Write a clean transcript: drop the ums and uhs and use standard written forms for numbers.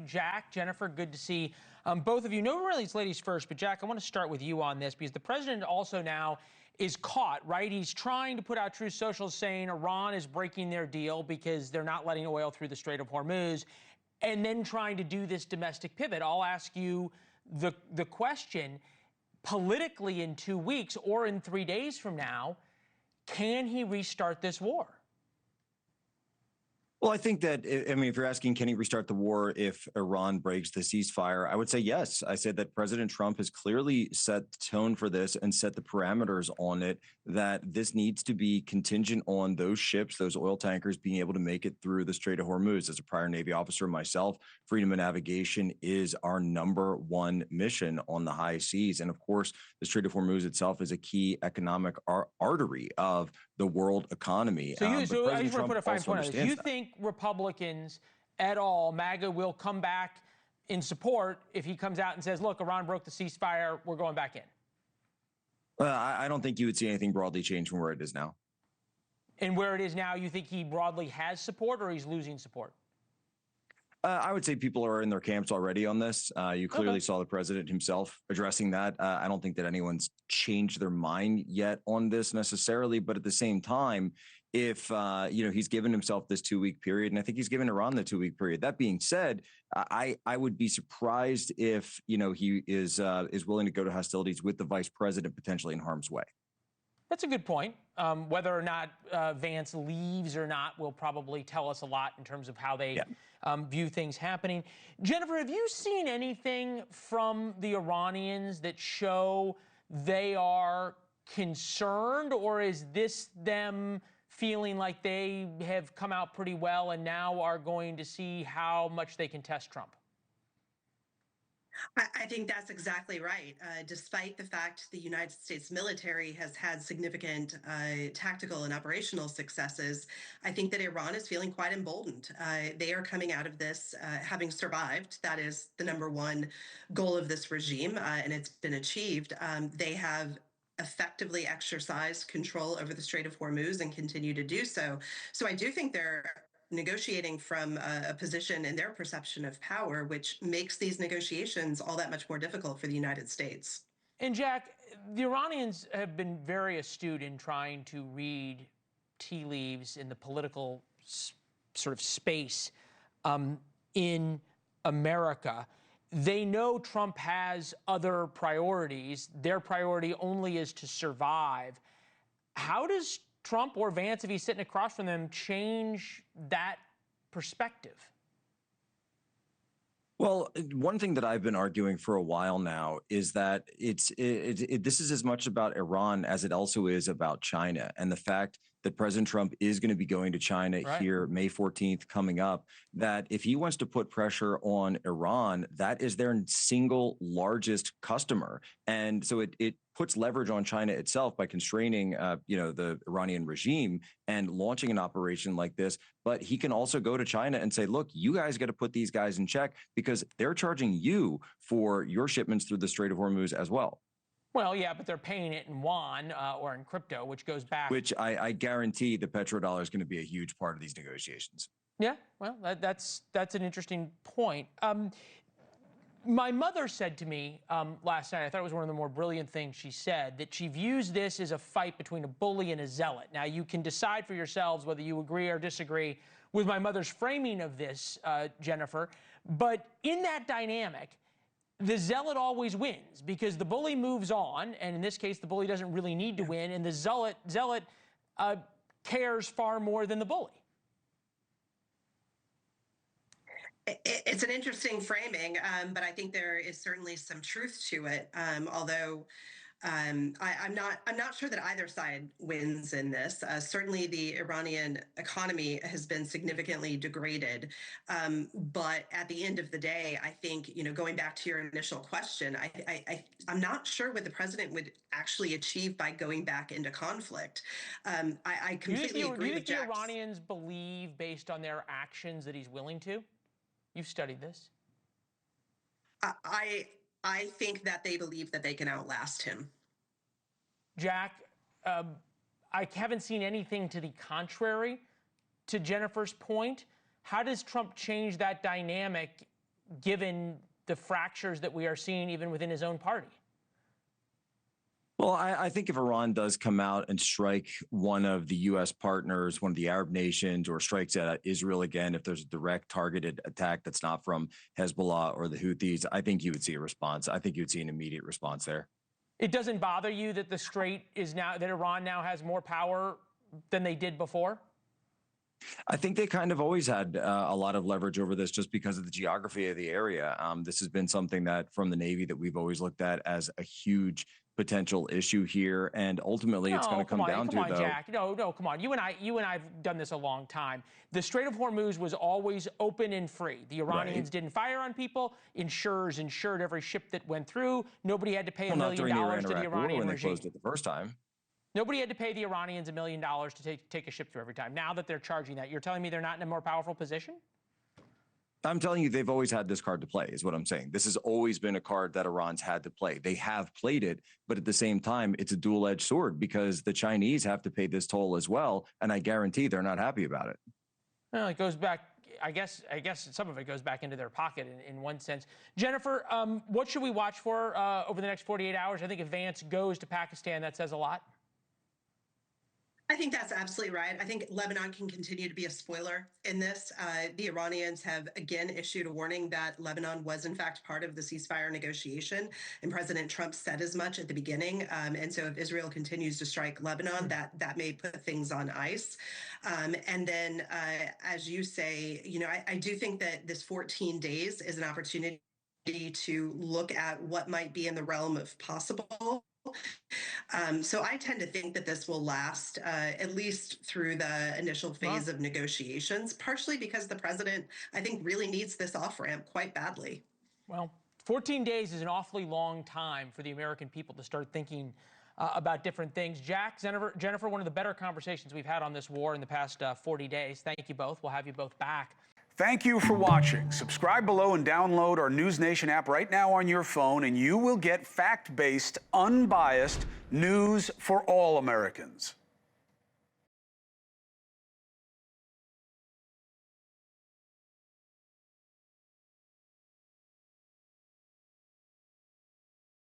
Jack, Jennifer, good to see both of you. No, really, it's ladies first, but Jack, I want to start with you on this because the president also now is caught, right? He's trying to put out Truth Social saying Iran is breaking their deal because they're not letting oil through the Strait of Hormuz, and then trying to do this domestic pivot. I'll ask you the question, politically in 2 weeks or in 3 days from now, can he restart this war? Well, I think that, I mean, if you're asking, can he restart the war if Iran breaks the ceasefire? I would say yes. I said that President Trump has clearly set the tone for this and set the parameters on it, that this needs to be contingent on those ships, those oil tankers being able to make it through the Strait of Hormuz. As a prior Navy officer myself, freedom of navigation is our #1 mission on the high seas. And of course, the Strait of Hormuz itself is a key economic artery of the world economy. So, I just want to put a fine point on this. You think Republicans at all, MAGA, will come back in support if he comes out and says, look, Iran broke the ceasefire, we're going back in? I don't think you would see anything broadly change from where it is now. And where it is now, you think he broadly has support or he's losing support? I would say people are in their camps already on this. You clearly saw the president himself addressing that. I don't think that anyone's changed their mind yet on this necessarily. But at the same time, if he's given himself this 2-week period, and I think he's given Iran the 2-week period. That being said, I would be surprised if he is willing to go to hostilities with the vice president potentially in harm's way. That's a good point. Whether or not Vance leaves or not will probably tell us a lot in terms of how they view things happening. Jennifer, have you seen anything from the Iranians that show they are concerned, or is this them feeling like they have come out pretty well and now are going to see how much they can test Trump? I think that's exactly right. Despite the fact the United States military has had significant tactical and operational successes, I think that Iran is feeling quite emboldened. They are coming out of this having survived. That is the #1 goal of this regime, and it's been achieved. They have effectively exercised control over the Strait of Hormuz and continue to do so. So I do think they're negotiating from a position in their perception of power, which makes these negotiations all that much more difficult for the United States. And Jack, the Iranians have been very astute in trying to read tea leaves in the political sort of space in America. They know Trump has other priorities. Their priority only is to survive. How does Trump or Vance, if he's sitting across from them, change that perspective? Well, one thing that I've been arguing for a while now is that this is as much about Iran as it also is about China, and the fact that President Trump is going to be going to China here May 14th coming up, that if he wants to put pressure on Iran, that is their single largest customer. And so it puts leverage on China itself by constraining, the Iranian regime and launching an operation like this. But he can also go to China and say, look, you guys got to put these guys in check because they're charging you for your shipments through the Strait of Hormuz as well. Well, yeah, but they're paying it in yuan or in crypto, which goes back. Which I guarantee the petrodollar is going to be a huge part of these negotiations. Yeah, well, that's an interesting point. My mother said to me last night, I thought it was one of the more brilliant things she said, that she views this as a fight between a bully and a zealot. Now, you can decide for yourselves whether you agree or disagree with my mother's framing of this, Jennifer, but in that dynamic, the zealot always wins because the bully moves on, and in this case, the bully doesn't really need to win, and the zealot cares far more than the bully. It's an interesting framing, but I think there is certainly some truth to it. Although I'm not sure that either side wins in this. Certainly, the Iranian economy has been significantly degraded, but at the end of the day, I think going back to your initial question, I'm not sure what the president would actually achieve by going back into conflict. I completely agree with Jack. Do you think the Iranians believe, based on their actions, that he's willing to? You've studied this. I think that they believe that they can outlast him. Jack, I haven't seen anything to the contrary to Jennifer's point. How does Trump change that dynamic given the fractures that we are seeing even within his own party? Well, I think if Iran does come out and strike one of the U.S. partners, one of the Arab nations, or strikes at Israel again, if there's a direct targeted attack that's not from Hezbollah or the Houthis, I think you would see a response. I think you would see an immediate response there. It doesn't bother you that the Strait is now, that Iran now has more power than they did before? I think they kind of always had a lot of leverage over this just because of the geography of the area. This has been something that from the Navy that we've always looked at as a huge potential issue here, and ultimately it's going to come down to, though. Jack. No, come on. You and I've done this a long time. The Strait of Hormuz was always open and free. The Iranians didn't fire on people. Insurers insured every ship that went through. Nobody had to pay $1 million to the Iranian when regime. they closed it the first time. Nobody had to pay the Iranians $1 million to take a ship through every time. Now that they're charging that, you're telling me they're not in a more powerful position? I'm telling you, they've always had this card to play, is what I'm saying. This has always been a card that Iran's had to play. They have played it, but at the same time, it's a dual-edged sword because the Chinese have to pay this toll as well, and I guarantee they're not happy about it. Well, it goes back, I guess some of it goes back into their pocket in one sense. Jennifer, what should we watch for over the next 48 hours? I think if Vance goes to Pakistan, that says a lot. I think that's absolutely right. I think Lebanon can continue to be a spoiler in this. The Iranians have again issued a warning that Lebanon was in fact part of the ceasefire negotiation, and President Trump said as much at the beginning. And so if Israel continues to strike Lebanon, that may put things on ice. And then, as you say, I do think that this 14 days is an opportunity to look at what might be in the realm of possible. So I tend to think that this will last at least through the initial phase of negotiations, partially because the president, I think, really needs this off-ramp quite badly. Well, 14 days is an awfully long time for the American people to start thinking about different things. Jack, Jennifer, one of the better conversations we've had on this war in the past 40 days. Thank you both. We'll have you both back. Thank you for watching. Subscribe below and download our NewsNation app right now on your phone, and you will get fact-based, unbiased news for all Americans.